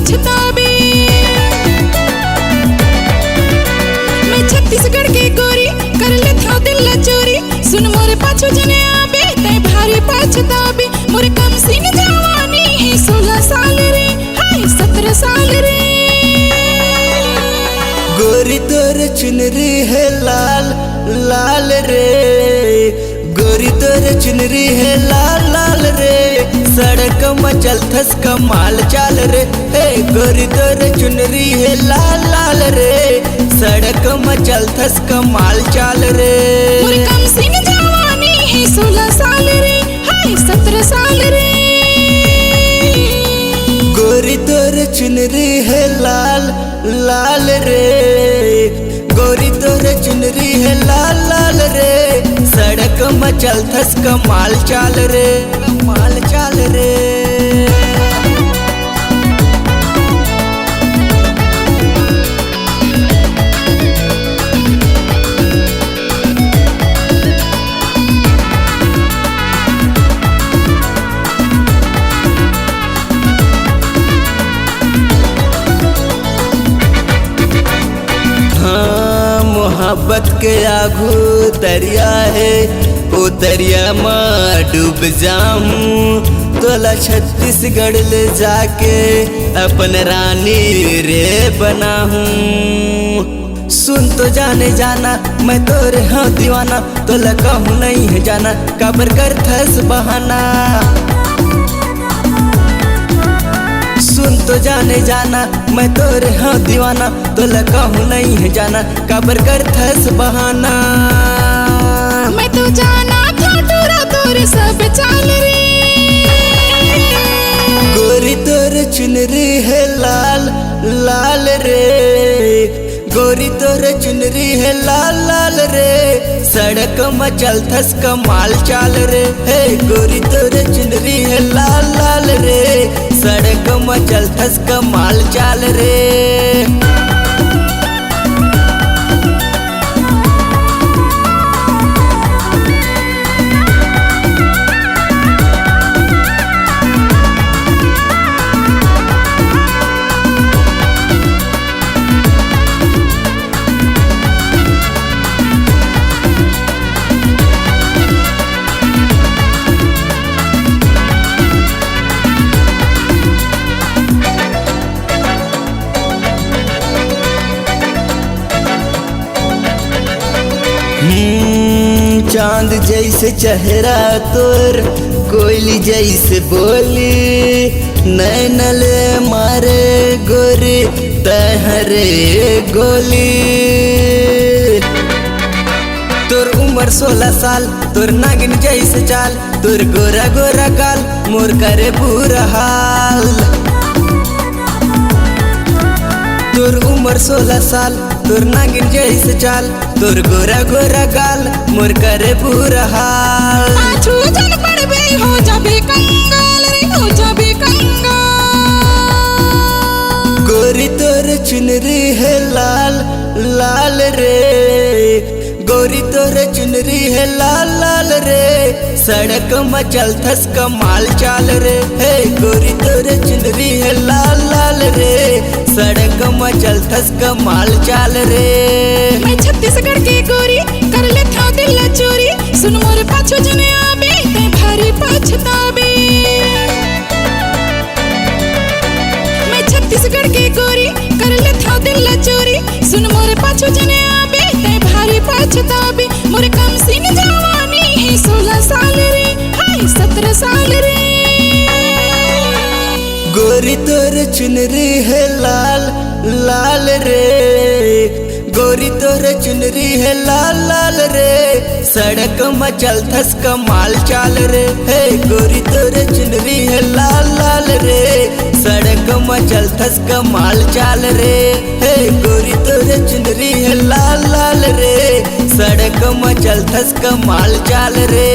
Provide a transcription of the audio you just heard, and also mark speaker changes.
Speaker 1: पछतावे। मैं छत्तीसगढ़ के गोरी कर ले था दिल ला चोरी, सुन मोरे पाछू जने आवे तय भारी पछतावे। मोरे कम सिंह जवानी है 16 साल रे, हाय 17 साल रे।
Speaker 2: गोरी तोर चुनरी है लाल लाल रे, गोरी तोर चुनरी है लाल लाल रे, सड़क में चलथस कमाल चाल रे। हे गोरी तोर चुनरी है लाल लाल रे, सड़क में चलथस कमाल चाल रे।
Speaker 1: मोरे कम सिंह जवानी है 16 साल रे, हाय 17 साल रे।
Speaker 2: गोरी तोर चुनरी है लाल लाल रे, गोरी तोर चुनरी है लाल लाल रे, सड़क में चलथस कमाल चाल रे, कमाल चाल रे। मोहब्बत के आगू दरिया है, ओ दरिया में डूब जाऊं, तोला छत्तीसगढ़ ले जाके अपन रानी रे बनाऊं। सुन तो जाने जाना मैं तोरे हाँ दीवाना, तोला कहूँ नहीं है जाना काबर कर थस बहाना। सुन तो जाने जाना मैं तोरे हाँ दीवाना, तोला कहूँ नहीं है जाना काबर कर थस बहाना।
Speaker 1: मैं तो जाना था तोरा तोरे सब चाल रे।
Speaker 2: गोरी तोर चुनरी है लाल लाल रे, गोरी तोर चुनरी है लाल लाल रे, सड़क में चलथस कमाल चाल रे। हे गोरी तोर चुनरी है लाल लाल रे, सड़क में चलथस कमाल चाल रे। चांद जैसे चेहरा तोर, कोयली जैसे बोली, नैनले मारे गोरी तहरे गोली। तोर उम्र 16 साल, तोर नागिन जैसे चाल, तोर गोरा गोरा गाल मोर करे बुरा हाल। तोर उम्र 16 साल, तोर नागिन जैसे चाल, तोर गोरा गोरा गाल मोर करे बुरा हाल।
Speaker 1: पाछू जन पड़बे हो जाबे कंगाल रे, हो जाबे कंगाल।
Speaker 2: गोरी तोर चुनरी है लाल लाल रे, गोरी तोर चुनरी है लाल लाल रे, सड़क में चलथस कमाल चाल रे। हे गोरी तोर चुनरी है लाल लाल रे, सड़क में चलथस कमाल चाल रे।
Speaker 1: मैं छत्तीसगढ़ के गोरी कर ले था दिल ला चोरी, सुन मोरे पाछू जने आवे तय भारी पछतावे। मैं छत्तीसगढ़ के गोरी कर ले था दिल ला चोरी, सुन मोरे पाछू जने आवे तय भारी पछतावे। मोरे कम सिंह जवानी है 16 साल रे, हाय 17 साल रे।
Speaker 2: गोरी तोर चुनरी है लाल लाल रे, गोरी तोर चुनरी है लाल लाल रे, सड़क में चलथस कमाल चाल रे। हे गोरी तोर चुनरी है लाल लाल रे, सड़क में चलथस कमाल चाल रे। हे गोरी तोर चुनरी है लाल लाल रे, सड़क में चलथस कमाल चाल रे।